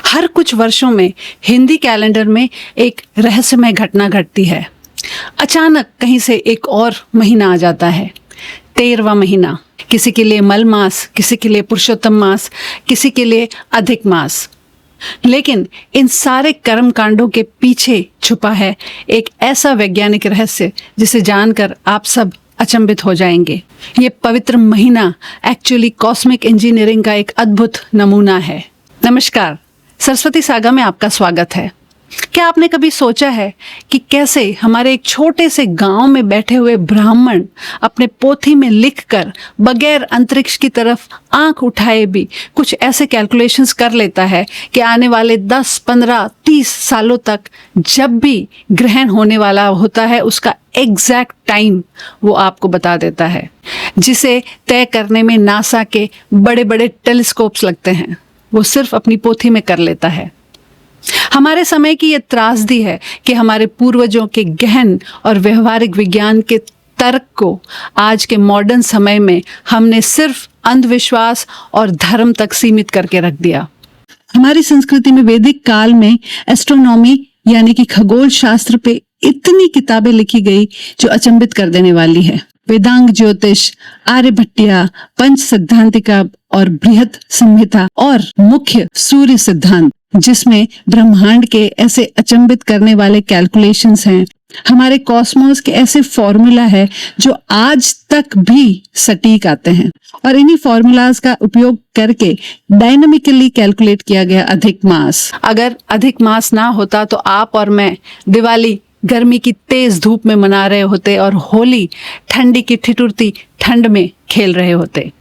हर कुछ वर्षों में हिंदी कैलेंडर में एक रहस्यमय घटना घटती है। अचानक कहीं से एक और महीना आ जाता है, 13वां महीना। किसी के लिए मल मास, किसी के लिए पुरुषोत्तम मास, किसी के लिए अधिक मास। लेकिन इन सारे कर्म कांडों के पीछे छुपा है एक ऐसा वैज्ञानिक रहस्य जिसे जानकर आप सब अचंभित हो जाएंगे। ये पवित्र महीना एक्चुअली कॉस्मिक इंजीनियरिंग का एक अद्भुत नमूना है। नमस्कार, सरस्वती सागा में आपका स्वागत है। क्या आपने कभी सोचा है कि कैसे हमारे एक छोटे से गांव में बैठे हुए ब्राह्मण अपने पोथी में लिखकर बगैर अंतरिक्ष की तरफ आंख उठाए भी कुछ ऐसे कैलकुलेशंस कर लेता है कि आने वाले 10, 15, 30 सालों तक जब भी ग्रहण होने वाला होता है उसका एग्जैक्ट टाइम वो आपको बता देता है, जिसे तय करने में नासा के बड़े बड़े टेलीस्कोप्स लगते हैं, वो सिर्फ अपनी पोथी में कर लेता है। हमारे समय की ये त्रासदी है कि हमारे पूर्वजों के गहन और व्यवहारिक विज्ञान के तर्क को आज के मॉडर्न समय में हमने सिर्फ अंधविश्वास और धर्म तक सीमित करके रख दिया। हमारी संस्कृति में वैदिक काल में एस्ट्रोनॉमी यानी कि खगोल शास्त्र पे इतनी किताबें लिखी गई जो अचंभित कर देने वाली है। वेदांग ज्योतिष, आर्यभट्टिया, पंच सिद्धांतिका और बृहद संहिता और मुख्य सूर्य सिद्धांत, जिसमें ब्रह्मांड के ऐसे अचंभित करने वाले कैलकुलेशंस हैं। हमारे कॉस्मोस के ऐसे फॉर्मूला है जो आज तक भी सटीक आते हैं और इन्हीं फॉर्मूलाज का उपयोग करके डायनामिकली कैलकुलेट किया गया अधिक मास। अगर अधिक मास ना होता तो आप और मैं दिवाली गर्मी की तेज धूप में मना रहे होते और होली ठंडी की ठिठुरती ठंड में खेल रहे होते।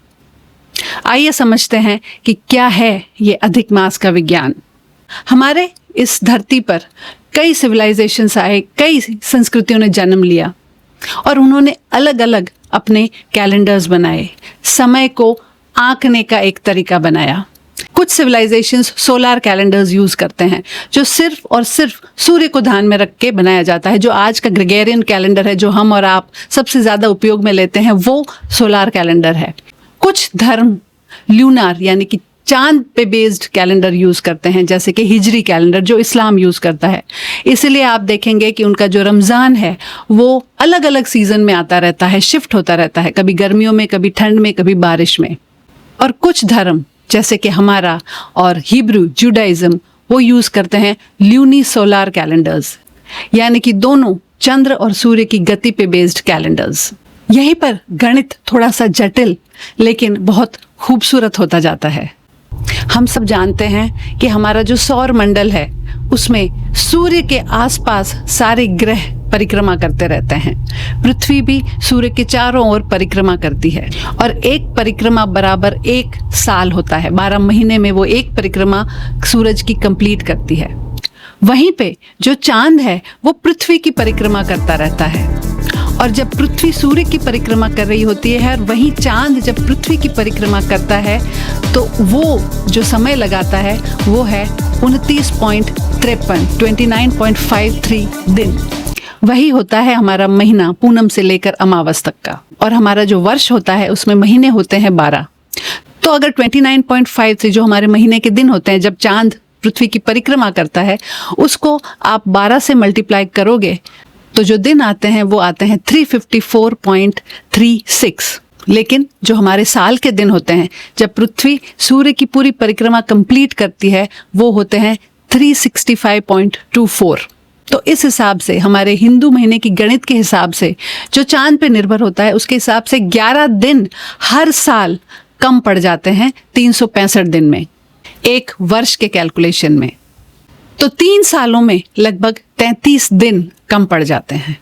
आइए समझते हैं कि क्या है ये अधिक मास का विज्ञान। हमारे इस धरती पर कई सिविलाइजेशंस आए, कई संस्कृतियों ने जन्म लिया और उन्होंने अलग अलग अपने कैलेंडर्स बनाए, समय को आंकने का एक तरीका बनाया। कुछ सिविलाइजेशंस सोलार कैलेंडर्स यूज करते हैं जो सिर्फ और सिर्फ सूर्य को ध्यान में रख के बनाया जाता है। जो आज का ग्रेगोरियन कैलेंडर है जो हम और आप सबसे ज्यादा उपयोग में लेते हैं वो सोलार कैलेंडर है। कुछ धर्म ल्यूनार यानी कि चांद पे बेस्ड कैलेंडर यूज करते हैं, जैसे कि हिजरी कैलेंडर जो इस्लाम यूज करता है। इसलिए आप देखेंगे कि उनका जो रमजान है वो अलग अलग सीजन में आता रहता है, शिफ्ट होता रहता है, कभी गर्मियों में, कभी ठंड में, कभी बारिश में। और कुछ धर्म जैसे कि हमारा और हिब्रू जुडाइज्म वो यूज करते हैं ल्यूनी सोलार कैलेंडर्स, यानी कि दोनों चंद्र और सूर्य की गति पे बेस्ड कैलेंडर्स। यहीं पर गणित थोड़ा सा जटिल लेकिन बहुत खूबसूरत होता जाता है। हम सब जानते हैं कि हमारा जो सौर मंडल है उसमें सूर्य के आसपास सारे ग्रह परिक्रमा करते रहते हैं। पृथ्वी भी सूर्य के चारों ओर परिक्रमा करती है और एक परिक्रमा बराबर एक साल होता है। 12 महीने में वो एक परिक्रमा सूरज की कंप्लीट करती है। वहीं पे जो चांद है वो पृथ्वी की परिक्रमा करता रहता है और जब पृथ्वी सूर्य की परिक्रमा कर रही होती है और वहीं चांद जब पृथ्वी की परिक्रमा करता है तो वो जो समय लगाता है वो है 29.53 दिन। वही होता है हमारा महीना पूनम से लेकर अमावस तक का। और हमारा जो वर्ष होता है उसमें महीने होते हैं 12। तो अगर 29.53 जो हमारे महीने के दिन होते हैं जब चांद पृथ्वी की परिक्रमा करता है उसको आप 12 से मल्टीप्लाई करोगे तो जो दिन आते हैं वो आते हैं 354.36। लेकिन जो हमारे साल के दिन होते हैं जब पृथ्वी सूर्य की पूरी परिक्रमा कंप्लीट करती है वो होते हैं 365.24। तो इस हिसाब से हमारे हिंदू महीने की गणित के हिसाब से जो चांद पे निर्भर होता है उसके हिसाब से 11 दिन हर साल कम पड़ जाते हैं 365 दिन में, एक वर्ष के कैलकुलेशन में। तो 3 सालों में लगभग 33 दिन कम पड़ जाते हैं।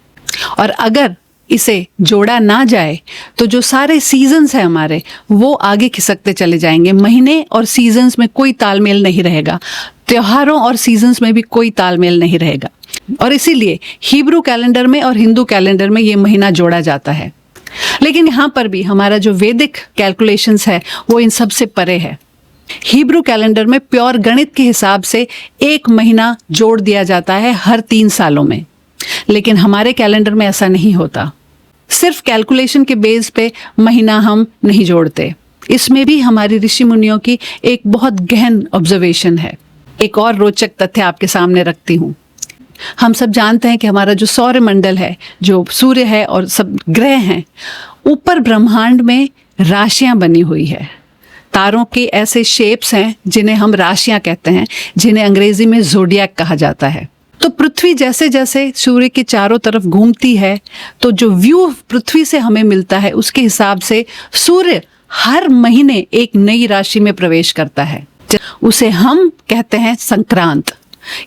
और अगर इसे जोड़ा ना जाए तो जो सारे सीजन्स हैं हमारे वो आगे खिसकते चले जाएंगे। महीने और सीजन्स में कोई तालमेल नहीं रहेगा, त्योहारों और सीजन्स में भी कोई तालमेल नहीं रहेगा। और इसीलिए हिब्रू कैलेंडर में और हिंदू कैलेंडर में ये महीना जोड़ा जाता है। लेकिन यहाँ पर भी हमारा जो वैदिक कैलकुलेशंस है वो इन सब से परे है। हिब्रू कैलेंडर में प्योर गणित के हिसाब से एक महीना जोड़ दिया जाता है हर 3 सालों में, लेकिन हमारे कैलेंडर में ऐसा नहीं होता। सिर्फ कैलकुलेशन के बेस पे महीना हम नहीं जोड़ते। इसमें भी हमारी ऋषि मुनियों की एक बहुत गहन ऑब्जर्वेशन है। एक और रोचक तथ्य आपके सामने रखती हूँ। हम सब जानते हैं कि हमारा जो सौरमंडल है, जो सूर्य है और सब ग्रह हैं, ऊपर ब्रह्मांड में राशियां बनी हुई है। तारों के ऐसे शेप्स हैं जिन्हें हम राशियां कहते हैं, जिन्हें अंग्रेजी में ज़ोडिएक कहा जाता है। तो पृथ्वी जैसे जैसे सूर्य के चारों तरफ घूमती है, तो जो व्यू पृथ्वी से हमें मिलता है उसके हिसाब से सूर्य हर महीने एक नई राशि में प्रवेश करता है। उसे हम कहते हैं संक्रांत,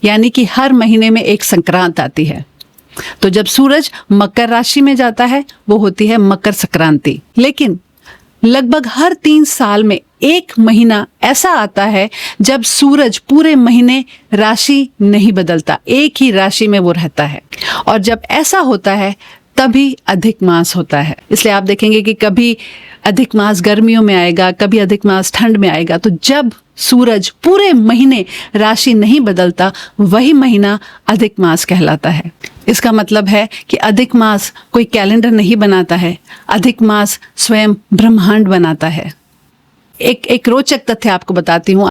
यानी कि हर महीने में एक संक्रांत आती है। तो जब सूरज मकर राशि में जाता है वो होती है मकर संक्रांति। लेकिन लगभग हर 3 साल में एक महीना ऐसा आता है जब सूरज पूरे महीने राशि नहीं बदलता, एक ही राशि में वो रहता है। और जब ऐसा होता है तभी अधिक मास होता है। इसलिए आप देखेंगे कि कभी अधिक मास गर्मियों में आएगा, कभी अधिक मास ठंड में आएगा। तो जब सूरज पूरे महीने राशि नहीं बदलता, वही महीना अधिक मास कहलाता है। इसका मतलब है कि अधिक मास कोई कैलेंडर नहीं बनाता है, अधिक मास स्वयं ब्रह्मांड बनाता है। एक रोचक तथ्य आपको बताती हूँ।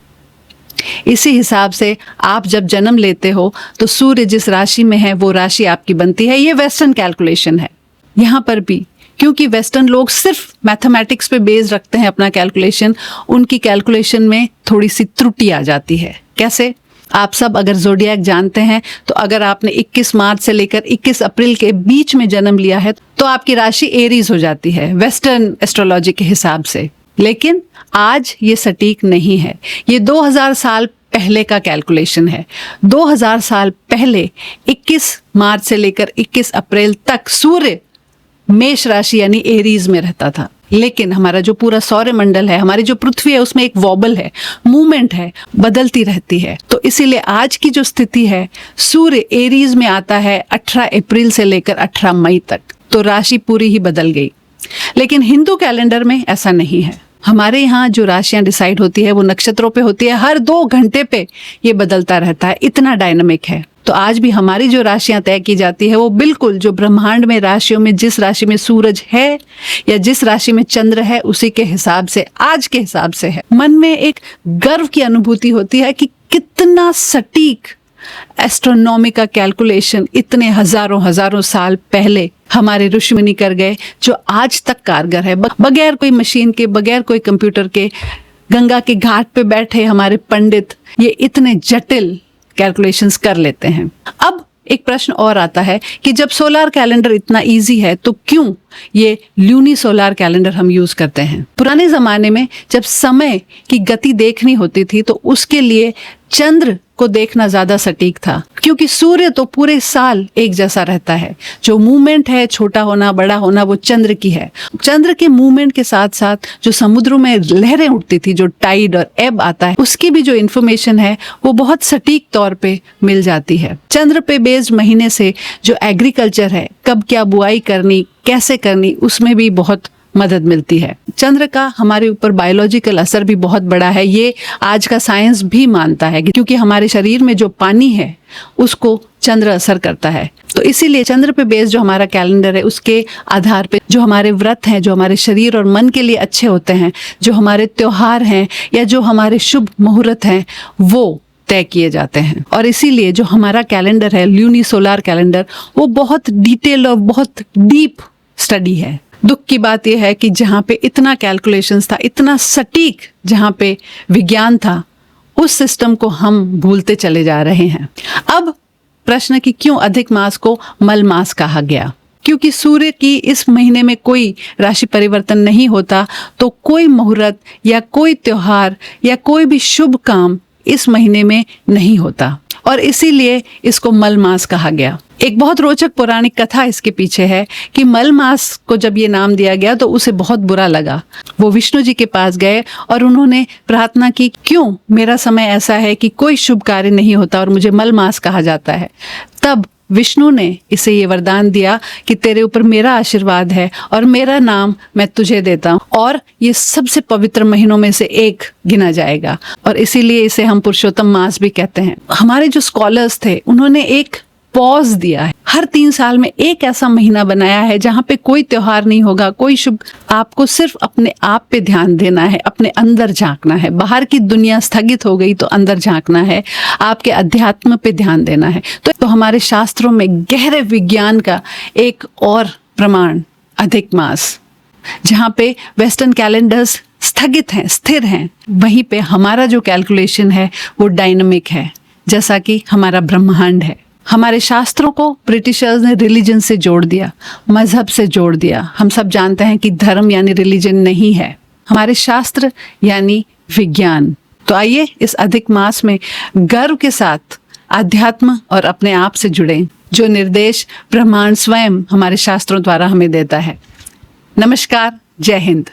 इसी हिसाब से आप जब जन्म लेते हो तो सूर्य जिस राशि में है वो राशि आपकी बनती है। ये वेस्टर्न कैलकुलेशन है। यहाँ पर भी क्योंकि वेस्टर्न लोग सिर्फ मैथमेटिक्स पे बेस रखते हैं अपना कैलकुलेशन, उनकी कैलकुलेशन में थोड़ी सी त्रुटि आ जाती है। कैसे? आप सब अगर ज़ोडिएक जानते हैं तो अगर आपने 21 मार्च से लेकर 21 अप्रैल के बीच में जन्म लिया है तो आपकी राशि एरीज हो जाती है वेस्टर्न एस्ट्रोलॉजी के हिसाब से। लेकिन आज ये सटीक नहीं है। ये 2000 साल पहले का कैलकुलेशन है। 2000 साल पहले 21 मार्च से लेकर 21 अप्रैल तक सूर्य मेष राशि यानी एरीज में रहता था। लेकिन हमारा जो पूरा सौरमंडल है, हमारी जो पृथ्वी है, उसमें एक वॉबल है, मूवमेंट है, बदलती रहती है। तो इसीलिए आज की जो स्थिति है, सूर्य एरीज में आता है 18 अप्रैल से लेकर 18 मई तक। तो राशि पूरी ही बदल गई। लेकिन हिंदू कैलेंडर में ऐसा नहीं है। हमारे यहाँ जो राशियां डिसाइड होती है वो नक्षत्रों पे होती है। हर 2 घंटे पे ये बदलता रहता है, इतना डायनामिक है। तो आज भी हमारी जो राशियां तय की जाती है वो बिल्कुल जो ब्रह्मांड में राशियों में जिस राशि में सूरज है या जिस राशि में चंद्र है उसी के हिसाब से, आज के हिसाब से है। मन में एक गर्व की अनुभूति होती है कि कितना सटीक एस्ट्रोनॉमी का कैलकुलेशन इतने हजारों साल पहले हमारे ऋषि मुनि कर गए, जो आज तक कारगर है। बगैर कोई मशीन के, बगैर कोई कंप्यूटर के, गंगा के घाट पे बैठे हमारे पंडित ये इतने जटिल कैलकुलेशंस कर लेते हैं। अब एक प्रश्न और आता है कि जब सोलार कैलेंडर इतना इजी है तो क्यों ये ल्यूनी सोलार कैलेंडर हम यूज करते हैं? पुराने जमाने में जब समय की गति देखनी होती थी तो उसके लिए चंद्र को देखना ज्यादा सटीक था, क्योंकि सूर्य तो पूरे साल एक जैसा रहता है। जो मूवमेंट है, छोटा होना बड़ा होना, वो चंद्र की है। चंद्र के मूवमेंट के साथ साथ जो समुद्रों में लहरें उठती थी, जो टाइड और एब आता है, उसकी भी जो इन्फॉर्मेशन है वो बहुत सटीक तौर पे मिल जाती है। चंद्र पे बेस्ड महीने से जो एग्रीकल्चर है, कब क्या बुआई करनी, कैसे करनी, उसमें भी बहुत मदद मिलती है। चंद्र का हमारे ऊपर बायोलॉजिकल असर भी बहुत बड़ा है। ये आज का साइंस भी मानता है, क्योंकि हमारे शरीर में जो पानी है उसको चंद्र असर करता है। तो इसीलिए चंद्र पे बेस्ड जो हमारा कैलेंडर है उसके आधार पे जो हमारे व्रत हैं, जो हमारे शरीर और मन के लिए अच्छे होते हैं, जो हमारे त्योहार हैं या जो हमारे शुभ मुहूर्त हैं, वो तय किए जाते हैं। और इसीलिए जो हमारा कैलेंडर है, ल्यूनी सोलार कैलेंडर, वो बहुत डिटेल और बहुत डीप स्टडी है। दुख की बात यह है कि जहाँ पे इतना कैलकुलेशंस था, इतना सटीक जहाँ पे विज्ञान था, उस सिस्टम को हम भूलते चले जा रहे हैं। अब प्रश्न कि क्यों अधिक मास को मल मास कहा गया? क्योंकि सूर्य की इस महीने में कोई राशि परिवर्तन नहीं होता, तो कोई मुहूर्त या कोई त्योहार या कोई भी शुभ काम इस महीने में नहीं होता, और इसीलिए इसको मल मास कहा गया। एक बहुत रोचक पौराणिक कथा इसके पीछे है कि मल मास को जब ये नाम दिया गया तो उसे बहुत बुरा लगा। वो विष्णु जी के पास गए और उन्होंने प्रार्थना की, क्यों मेरा समय ऐसा है कि कोई शुभ कार्य नहीं होता और मुझे मल मास कहा जाता है। तब विष्णु ने इसे ये वरदान दिया कि तेरे ऊपर मेरा आशीर्वाद है और मेरा नाम मैं तुझे देता हूँ, और ये सबसे पवित्र महीनों में से एक गिना जाएगा, और इसीलिए इसे हम पुरुषोत्तम मास भी कहते हैं। हमारे जो स्कॉलर्स थे उन्होंने एक पॉज दिया है। हर 3 साल में एक ऐसा महीना बनाया है जहाँ पे कोई त्योहार नहीं होगा, कोई शुभ, आपको सिर्फ अपने आप पे ध्यान देना है, अपने अंदर झांकना है। बाहर की दुनिया स्थगित हो गई तो अंदर झांकना है, आपके अध्यात्म पे ध्यान देना है। तो हमारे शास्त्रों में गहरे विज्ञान का एक और प्रमाण अधिक मास, जहाँ पे वेस्टर्न कैलेंडर्स स्थगित हैं, स्थिर हैं, वहीं पे हमारा जो कैलकुलेशन है वो डायनामिक है, जैसा कि हमारा ब्रह्मांड है। हमारे शास्त्रों को ब्रिटिशर्स ने रिलीजन से जोड़ दिया, मजहब से जोड़ दिया। हम सब जानते हैं कि धर्म यानी रिलीजन नहीं है, हमारे शास्त्र यानी विज्ञान। तो आइए इस अधिक मास में गर्व के साथ आध्यात्म और अपने आप से जुड़ें, जो निर्देश ब्रह्मांड स्वयं हमारे शास्त्रों द्वारा हमें देता है। नमस्कार, जय हिंद।